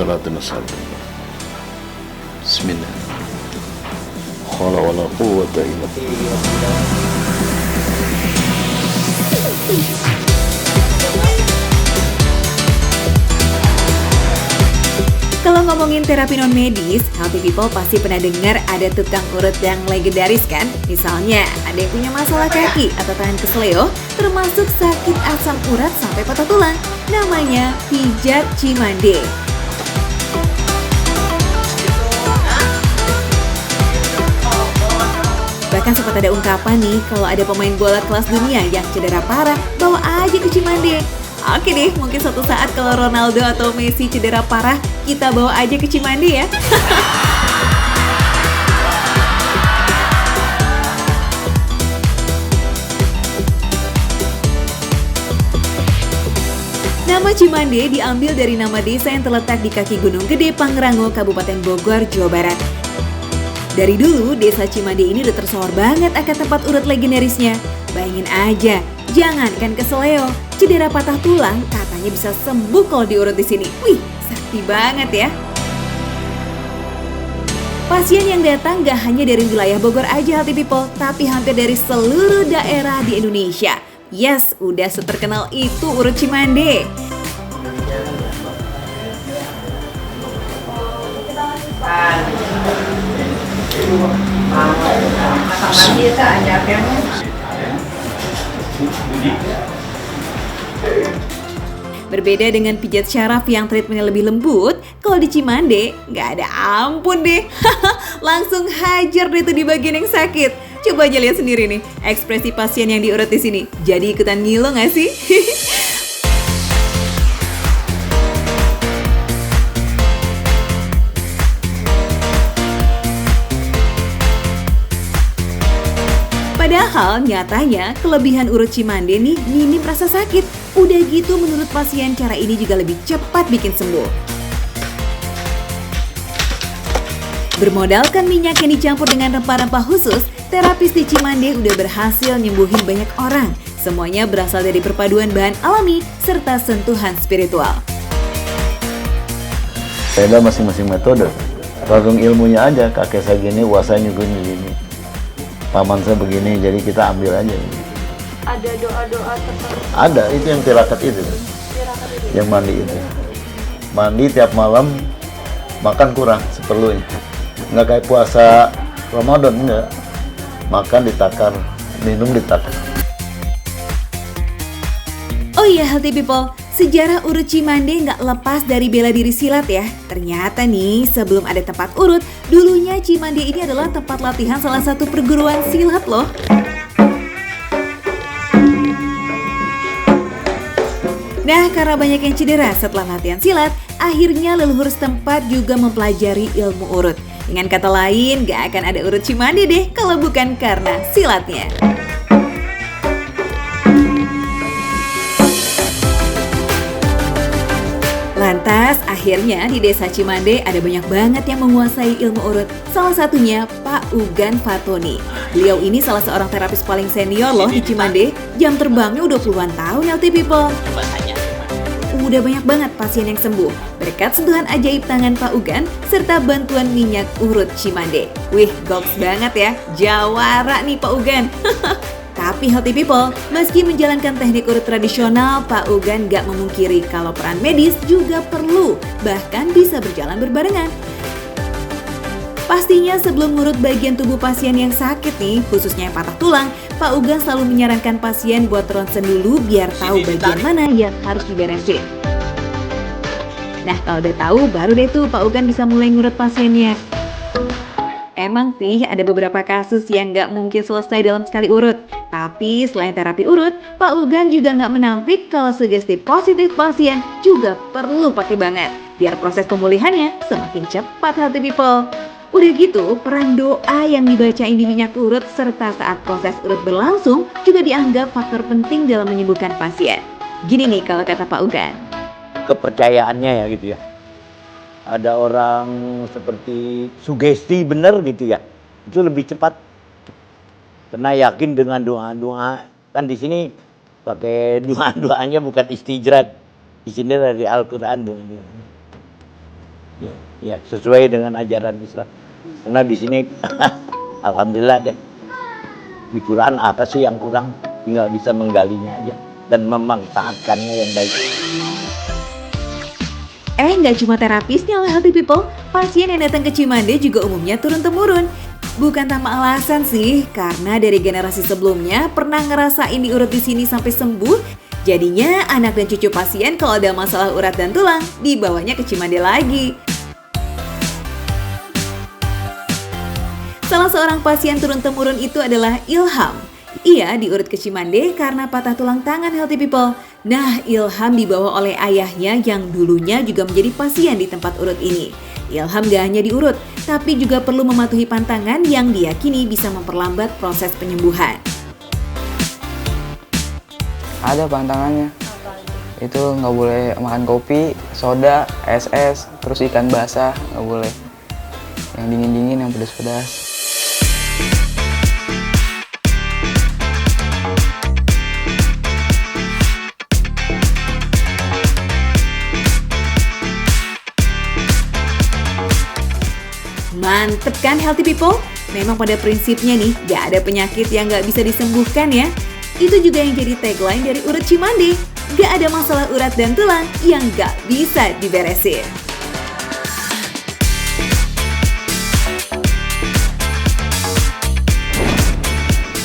صلاتنا الصالحة. بسم الله. حول ولا قوة إلا بالله. Kalau ngomongin terapi non medis, healthy people pasti pernah dengar ada tukang urut yang legendaris kan? Misalnya, ada yang punya masalah kaki atau tangan kesleo, termasuk sakit asam urat sampai patah tulang. Namanya pijat Cimande. Bahkan sempat ada ungkapan nih, kalau ada pemain bola kelas dunia yang cedera parah, bawa aja ke Cimande. Oke deh, mungkin suatu saat kalau Ronaldo atau Messi cedera parah, kita bawa aja ke Cimande ya. Nama Cimande diambil dari nama desa yang terletak di kaki Gunung Gede Pangrango, Kabupaten Bogor, Jawa Barat. Dari dulu, desa Cimande ini udah tersohor banget akan tempat urut legendarisnya. Bayangin aja, jangankan kesleo, cedera patah tulang katanya bisa sembuh kalau diurut di sini. Wih, sakti banget ya. Pasien yang datang gak hanya dari wilayah Bogor aja healthy people, tapi hampir dari seluruh daerah di Indonesia. Yes, udah seterkenal itu urut Cimande. Berbeda dengan pijat syaraf yang treatmentnya lebih lembut, kalau di Cimande nggak ada ampun deh. Langsung hajar deh tuh di bagian yang sakit. Coba aja lihat sendiri nih, ekspresi pasien yang diurut di sini. Jadi ikutan ngilu nggak sih? Padahal nyatanya kelebihan urut Cimande nih minim rasa sakit. Udah gitu menurut pasien cara ini juga lebih cepat bikin sembuh. Bermodalkan minyak yang dicampur dengan rempah-rempah khusus, terapis di Cimande udah berhasil nyembuhin banyak orang. Semuanya berasal dari perpaduan bahan alami serta sentuhan spiritual. Beda masing-masing metode. Tergantung ilmunya aja. Kakek saya gini, uasanya gini. Paman saya begini, jadi kita ambil aja. Ada doa-doa tertentu? Ada, itu yang tirakat itu. Yang mandi itu. Mandi tiap malam, makan kurang seperlunya. Nggak kayak puasa Ramadan, enggak. Makan ditakar, minum ditakar. Oh iya healthy people, sejarah urut Cimande nggak lepas dari bela diri silat ya. Ternyata nih sebelum ada tempat urut, dulunya Cimande ini adalah tempat latihan salah satu perguruan silat loh. Nah, karena banyak yang cedera setelah latihan silat, akhirnya leluhur setempat juga mempelajari ilmu urut. Dengan kata lain, gak akan ada urut Cimande deh kalau bukan karena silatnya. Lantas, akhirnya di desa Cimande ada banyak banget yang menguasai ilmu urut. Salah satunya Pak Ugan Fatoni. Beliau ini salah seorang terapis paling senior loh di Cimande. Jam terbangnya udah puluhan tahun healthy people. Udah banyak banget pasien yang sembuh berkat sentuhan ajaib tangan Pak Ugan serta bantuan minyak urut Cimande. Wih, goks banget ya, jawara nih Pak Ugan. Tapi healthy people, meski menjalankan teknik urut tradisional, Pak Ugan gak memungkiri kalau peran medis juga perlu, bahkan bisa berjalan berbarengan. Pastinya sebelum ngurut bagian tubuh pasien yang sakit nih, khususnya yang patah tulang, Pak Ugan selalu menyarankan pasien buat ronsen dulu biar tahu bagian mana yang harus diberesin. Nah, kalau udah tahu, baru deh tuh Pak Ugan bisa mulai ngurut pasiennya. Emang sih ada beberapa kasus yang nggak mungkin selesai dalam sekali urut. Tapi selain terapi urut, Pak Ugan juga nggak menampik kalau sugesti positif pasien juga perlu pakai banget. Biar proses pemulihannya semakin cepat healthy people. Udah gitu, peran doa yang dibacain di minyak urut serta saat proses urut berlangsung juga dianggap faktor penting dalam menyembuhkan pasien. Gini nih kalau kata Pak Ugan. Kepercayaannya ya gitu ya. Ada orang seperti sugesti bener gitu ya. Itu lebih cepat. Karena yakin dengan doa-doa. Kan di sini pakai doa-doanya bukan istijrat. Di sini dari Al-Qur'an. Ya, sesuai dengan ajaran Islam. Karena di sini alhamdulillah deh. Di Quran apa sih yang kurang? Tinggal bisa menggalinya aja dan memanfaatkannya yang baik. Nggak cuma terapisnya oleh Healthy People, pasien yang datang ke Cimande juga umumnya turun-temurun. Bukan tanpa alasan sih, karena dari generasi sebelumnya pernah ngerasain diurut di sini sampai sembuh. Jadinya anak dan cucu pasien kalau ada masalah urat dan tulang, dibawanya ke Cimande lagi. Salah seorang pasien turun-temurun itu adalah Ilham. Ia diurut ke Cimande karena patah tulang tangan Healthy People. Nah, Ilham dibawa oleh ayahnya yang dulunya juga menjadi pasien di tempat urut ini. Ilham gak hanya diurut, tapi juga perlu mematuhi pantangan yang diyakini bisa memperlambat proses penyembuhan. Ada pantangannya. Itu nggak boleh makan kopi, soda, es, terus ikan basah nggak boleh. Yang dingin-dingin, yang pedas-pedas. Mantep kan Healthy People? Memang pada prinsipnya nih, gak ada penyakit yang gak bisa disembuhkan ya. Itu juga yang jadi tagline dari Urut Cimande. Gak ada masalah urat dan tulang yang gak bisa diberesin.